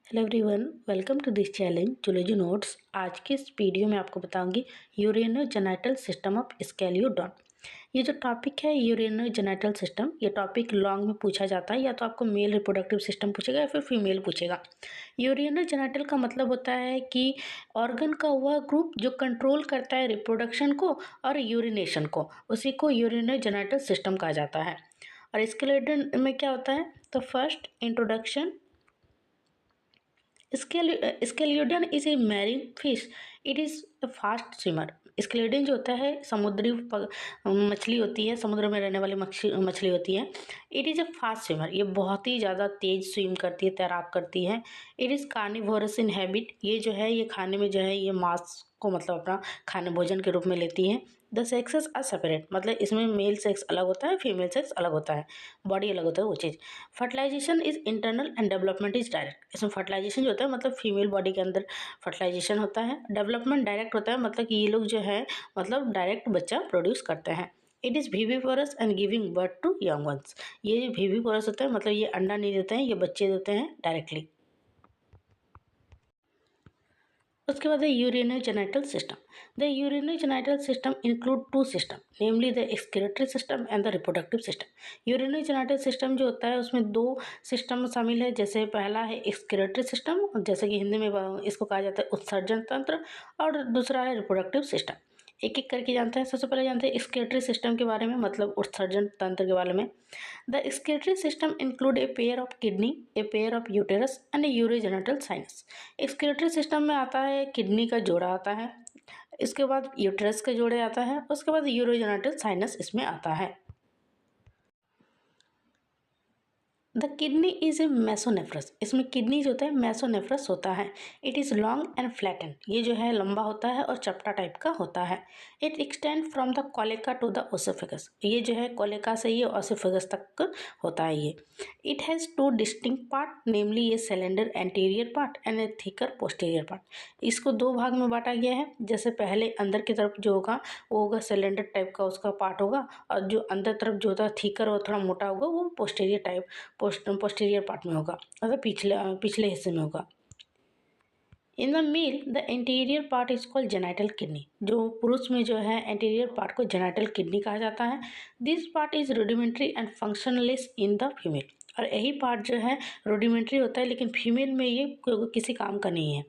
Hello everyone, welcome to this challenge zoology notes. आज के इस वीडियो में आपको बताऊंगी यूरेनो-जेनिटल सिस्टम ऑफ स्केलियोडॉन। ये जो टॉपिक है यूरेनो-जेनिटल सिस्टम, ये टॉपिक लॉन्ग में पूछा जाता है। या तो आपको मेल रिप्रोडक्टिव सिस्टम पूछेगा या फिर फीमेल पूछेगा। यूरेनो-जेनिटल का मतलब होता है कि ऑर्गन का वह ग्रुप जो कंट्रोल करता है रिप्रोडक्शन को और यूरिनेशन को, उसी को यूरेनो-जेनिटल सिस्टम कहा जाता है। और स्केलियोडॉन में क्या होता है, तो first introduction, Scoliodon is a marine fish. It is a fast swimmer. Scoliodon जो होता है समुद्री मछली होती है, समुद्र में रहने वाली मछली होती है। It is a fast swimmer, ये बहुत ही ज़्यादा तेज स्विम करती है, तैराक करती है। It is carnivorous in habit, ये जो है ये खाने में जो है ये मांस को मतलब अपना खाने भोजन के रूप में लेती है। द सेक्सेस आर सेपरेट, मतलब इसमें मेल सेक्स अलग होता है, फीमेल सेक्स अलग होता है, बॉडी अलग होता है वो चीज़। Fertilisation is internal and development is direct. इसमें फर्टिलाइजेशन जो होता है मतलब फीमेल बॉडी के अंदर फर्टिलाइजेशन होता है। डेवलपमेंट डायरेक्ट होता है, मतलब कि ये लोग जो है मतलब डायरेक्ट बच्चा प्रोड्यूस करते हैं। It is viviparous and giving birth to young ones. ये विविपोरस होता है, मतलब ये अंडा नहीं देते हैं, ये बच्चे देते हैं डायरेक्टली। उसके बाद है urinogenital system. The urinogenital system include two system, namely the excretory system and the reproductive system. Urinogenital system जो होता है उसमें दो सिस्टम शामिल है। जैसे पहला है एक्सक्रीटरी सिस्टम, जैसे कि हिंदी में इसको कहा जाता है उत्सर्जन तंत्र, और दूसरा है रिप्रोडक्टिव सिस्टम। एक एक करके जानते हैं। सबसे पहले जानते हैं एक्सक्रीटरी सिस्टम के बारे में, मतलब उत्सर्जन तंत्र के बारे में। The excretory system include a pair of kidney, a pair of uterus and a urogenital sinus। excretory system में आता है किडनी का जोड़ा आता है, इसके बाद यूटरस का जोड़े आता है, उसके बाद यूरोजेनिटल साइनस इसमें आता है। The kidney is a मेसोनेफ्रस। इसमें किडनी जो होता है मेसोनेफ्रस होता है। It is long and flattened, ये जो है लंबा होता है और चपटा टाइप का होता है। It extend from the cloaca to the oesophagus, ये जो है कोलेका से ये ओसोफेगस तक होता है ये। It has two distinct part, namely ये cylinder anterior part and a thicker posterior part. इसको दो भाग में बांटा गया है। जैसे पहले अंदर की तरफ जो होगा वो होगा सिलेंडर टाइप का उसका पार्ट होगा, और जो अंदर तरफ जो होता है थिकर और थोड़ा मोटा होगा वो पोस्टीरियर टाइप पोस्टीरियर पार्ट में होगा, मतलब पिछले हिस्से में होगा। In the male the anterior part is called genital kidney. जो पुरुष में जो है एंटीरियर पार्ट को जेनिटल किडनी कहा जाता है। This part is rudimentary and functionless in the female. और यही पार्ट जो है रूडिमेंट्री होता है, लेकिन फीमेल में ये किसी काम का नहीं है।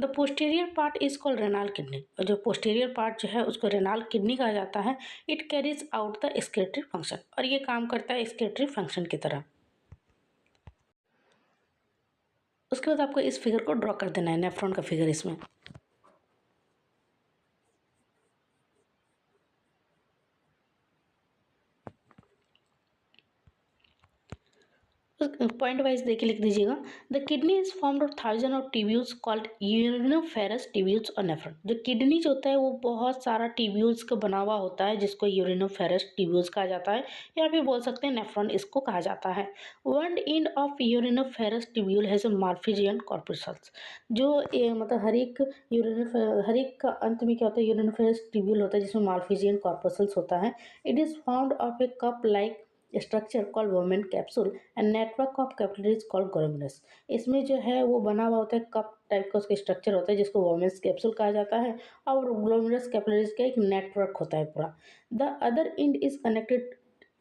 The posterior part is called renal kidney, और जो पोस्टीरियर पार्ट जो है उसको रेनाल किडनी कहा जाता है। It carries out the excretory function, और ये काम करता है एक्सक्रीटरी फंक्शन की तरह। उसके बाद आपको इस फिगर को ड्रॉ कर देना है, नेफ्रॉन का फिगर इसमें। पॉइंट वाइज देखिए, लिख दीजिएगा। The kidney is formed of thousand of tubules called uriniferous tubules और नेफ्रॉन। जो किडनी जो होता है वो बहुत सारा ट्यूब्यूल्स का बना हुआ होता है, जिसको यूरिनोफेरस ट्यूब्यूल्स कहा जाता है, या फिर बोल सकते हैं नेफ्रॉन इसको कहा जाता है। One end of uriniferous tubule has a Malpighian corpuscles. जो मतलब हर एक का अंत में क्या होता है, यूरिनोफेरस ट्यूब्यूल होता है जिसमें मार्फिजियन कॉर्पसल्स होता है। It is found of A cup like structure called women capsule and network of capillaries called glomerulus. इसमें जो है वो बना हुआ होता है, कप टाइप का उसका स्ट्रक्चर होता है जिसको वोमेन्स कैप्सूल कहा जाता है, और ग्लोमेरुलस कैपिलरीज का एक नेटवर्क होता है पूरा। The other end is connected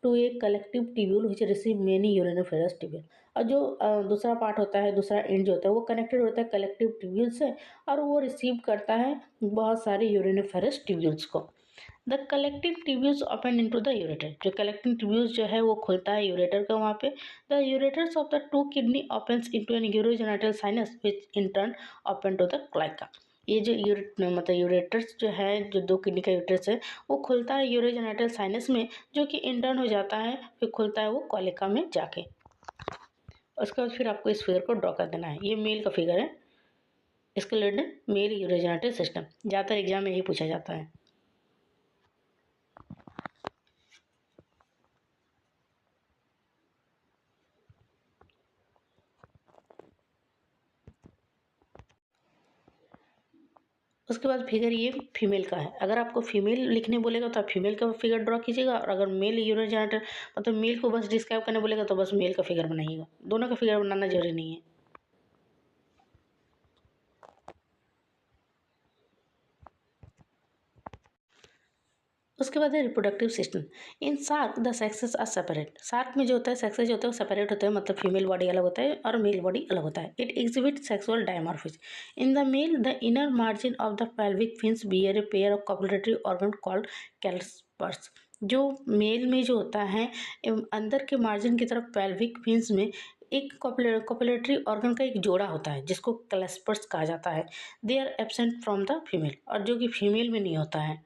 to a collective tubule which receive many uriniferous tubule. और जो दूसरा पार्ट होता है, दूसरा एंड जो होता है वो कनेक्टेड होता है कलेक्टिव ट्यूब्यूल से, और वो रिसीव करता है बहुत सारे यूरिनोफेरस ट्यूब्यूल्स को। The collective tubules open into the ureter. जो कलेक्टिव ट्यूब्यूल्स जो है वो खुलता है यूरेटर का वहाँ पे। The ureters of the two kidney opens into an urogenital sinus which in turn open to the cloaca. ये जो मतलब यूरेटर्स जो है, जो दो किडनी का यूरेटर्स है वो खुलता है यूरोजेनिटल साइनस में, जो कि इंटर्न हो जाता है, फिर खुलता है वो कोलिका में जाके। उसके बाद फिर आपको इस फिगर को ड्रॉ कर देना है। ये मेल का फिगर है, इसके रिलेटेड मेल यूरोजेनिटल सिस्टम ज़्यादातर एग्जाम में यही पूछा जाता है। उसके बाद फिगर ये फीमेल का है। अगर आपको फीमेल लिखने बोलेगा तो आप फीमेल का फिगर ड्रॉ कीजिएगा, और अगर मेल यूरोजेनिटल मतलब मेल को बस डिस्क्राइब करने बोलेगा तो बस मेल का फिगर बनाइएगा। दोनों का फिगर बनाना जरूरी नहीं है। उसके बाद है reproductive system. In shark the sexes are separate. Shark में जो होता है सेक्सेस जो होता है वो सेपरेट होते हैं, मतलब फीमेल बॉडी अलग होता है और मेल बॉडी अलग होता है। It exhibit sexual dimorphism. In the male the inner margin of the pelvic fins bear a pair of copulatory organ called claspers. जो मेल में जो होता है अंदर के मार्जिन की तरफ पेल्विक फिन्स में एक कॉपुलेटरी ऑर्गन का एक जोड़ा होता है जिसको क्लैस्पर्स कहा जाता है। They are absent from the female, और जो कि फीमेल में नहीं होता है।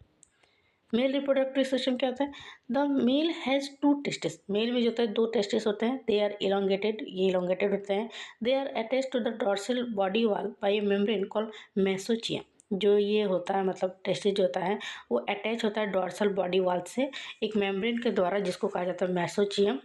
मेल रिप्रोडक्टिव सिस्टम क्या होता है? The male has two testis. Male में जो होता है दो टेस्टिस होते हैं। दे आर इलोंगेटेड, ये इलोंगेटेड होते हैं। They are attached to the dorsal body wall by a membrane called mesorchium. जो ये होता है मतलब टेस्टिस जो होता है वो अटैच होता है डॉर्सल बॉडी वॉल से एक मेम्ब्रेन के द्वारा जिसको कहा जाता है mesorchium.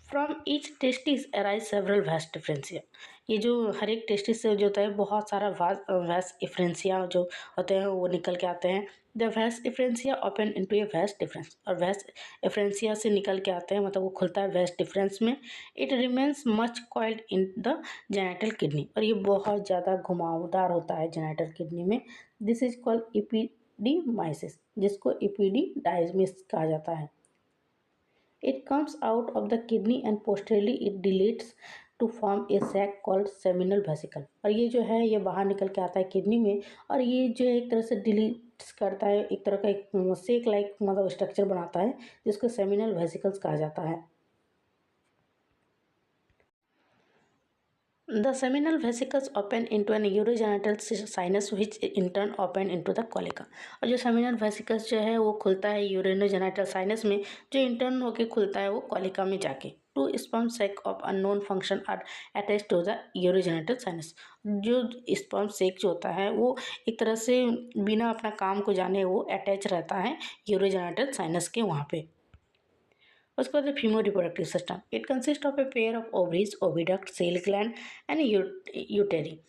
From each testis arise several vasa efferentia. ये जो हर एक टेस्टिस से जो होता है बहुत सारा वैस डिफरेंशिया जो होते हैं वो निकल के आते हैं। द वैस डिफरेंशिया ओपन इनटू ए वैस डिफरेंस, और वैस डिफरेंशिया से निकल के आते हैं मतलब वो खुलता है वैस डिफरेंस में। It remains much coiled in the genital kidney, और ये बहुत ज़्यादा घुमावदार होता है जेनेटल किडनी में। दिस इज कॉल्ड इपीडीमाइसिस, जिसको इपीडीडाइमिस कहा जाता है। It comes out of the kidney and posteriorly it dilates to form a sac called seminal vesicle। और ये जो है ये बाहर निकल के आता है किडनी में, और ये जो एक तरह से डिलीट्स करता है, एक तरह का एक सेक लाइक मतलब स्ट्रक्चर बनाता है जिसको सेमिनल वेसिकल्स कहा जाता है। The seminal vesicles open into an urogenital sinus which in turn open into the colica। और जो seminal vesicles जो है वो खुलता है यूरिनोजेनिटल साइनस में, जो इंटर्न होके खुलता है वो कोलिका में जाके। Two sperm sac of unknown function are attach to the urogenital sinus. जो स्पर्म सेक जो होता है वो एक तरह से बिना अपना काम को जाने वो अटैच रहता है यूरोजेनिटल साइनस के वहाँ पे। उसके बाद female reproductive system. It consist of a pair of ovaries, oviduct, shell gland and uteri.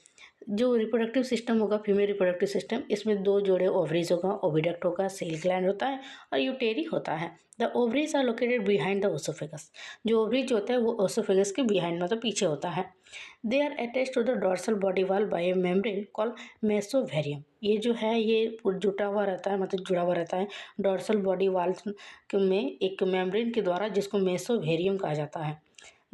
जो रिप्रोडक्टिव सिस्टम होगा फीमेल रिप्रोडक्टिव सिस्टम, इसमें दो जोड़े ओवरीज होगा, ओविडक्ट होगा, सेल ग्लैंड होता है और यूटेरी होता है। The ovaries are located behind the oesophagus. जो ओवरीज जो होता है वो ओसोफेगस के बिहाइंड मतलब पीछे होता है। They are attach to the dorsal body wall by a membrane called mesovarium. ये जो है ये जुटा हुआ रहता है मतलब जुड़ा हुआ रहता है डॉर्सल बॉडी वॉल में एक मेम्ब्रेन के द्वारा जिसको मेसोवेरियम कहा जाता है।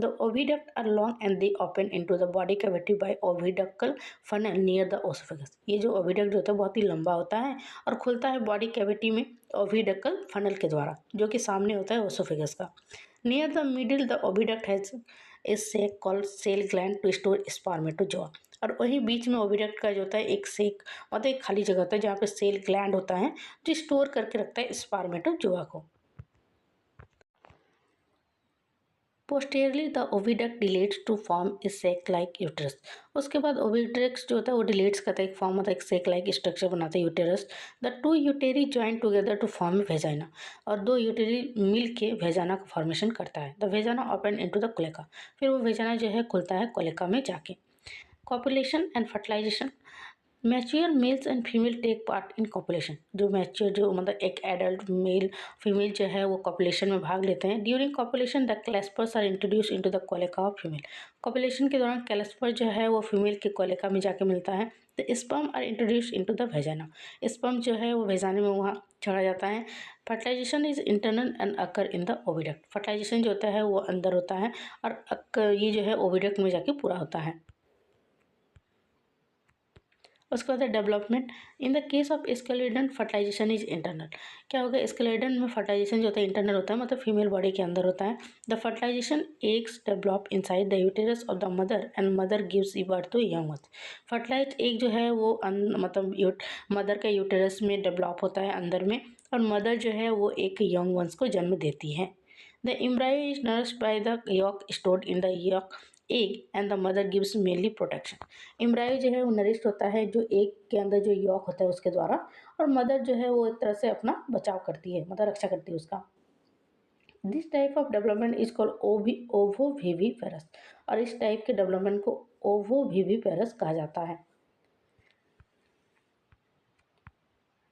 The oviduct are long and they open into the body cavity by oviductal funnel near the oesophagus. ये जो ओविडक्ट जो होता है बहुत ही लंबा होता है और खुलता है बॉडी कैविटी में ओविडक्टल फनल के द्वारा जो कि सामने होता है ओसोफेगस का। Near the middle the oviduct has a sac called shell gland to store spermatozoa. और वहीं बीच में ओविडक्ट का जो होता है एक सेक मतलब एक खाली जगह होता है जहाँ पे सेल ग्लैंड होता है जो स्टोर करके रखता है स्पर्मेटोजोआ को। Posteriorly the oviduct dilates to form a sac like uterus. उसके बाद ओविडक्ट जो होता है वो डिलेट्स करता है एक फॉर्म होता है एक सेक लाइक स्ट्रक्चर बनाता है uterus. The two uteri join together to form vagina. और दो यूटेरी मिल के वेजाना का फॉर्मेशन करता है। The vagina open into the cloaca. फिर वो वेजाना जो है खुलता है कोलेका में जाके। Copulation and fertilisation. Mature males and female take part in copulation. जो मैच्योर जो मतलब एक एडल्ट मेल फीमेल जो है वो कॉपुलेशन में भाग लेते हैं। During copulation the claspers are introduce into the cloaca of female. Copulation के दौरान क्लेस्पर जो है वो फीमेल के कोलेका में जाके मिलता है। The sperm are introduce into the vagina. Sperm जो है वो वेजाने में वहाँ छोड़ा जाता है। Fertilisation is internal and occur in the oviduct. Fertilisation जो होता है वो अंदर होता है और ये जो है ओविडक्ट में जाके पूरा होता है। उसके बाद development. In the case of scoliodon fertilisation is internal. क्या होगा स्केलेडन में फर्टिलाइजेशन जो होता है इंटरनल होता है मतलब फीमेल बॉडी के अंदर होता है। The fertilisation eggs develop inside the uterus of the mother and mother gives birth to young ones. Fertilise egg जो है वो मतलब मदर के यूटेरस में डेवलप होता है अंदर में, और मदर जो है वो एक यंग वंस को जन्म देती है। The embryo is nursed by the yolk stored in the yolk egg and the mother gives mainly protection. Embryo जो है वो नरिश्ड होता है जो एग के अंदर जो यॉक होता है उसके द्वारा, और मदर जो है वो एक तरह से अपना बचाव करती है मतलब रक्षा करती है उसका। This type of development is called ovoviviparous. और इस टाइप के डेवलपमेंट को ओवोविविपेरस कहा जाता है।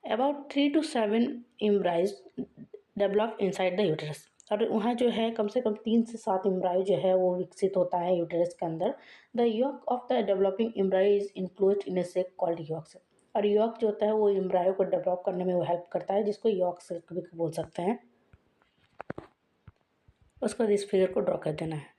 About 3 to 7 embryos develop inside the uterus. और वहाँ जो है कम से कम 3 से 7 एम्ब्रायो जो है वो विकसित होता है यूटेरस के अंदर। The yolk of the developing embryo is enclosed in a sac called yolk sac. और यॉक जो होता है वो एम्ब्रायो को डेवलप करने में वो हेल्प करता है, जिसको यॉक सिल्क भी बोल सकते हैं। उसके बाद इस फिगर को ड्रॉ कर देना है।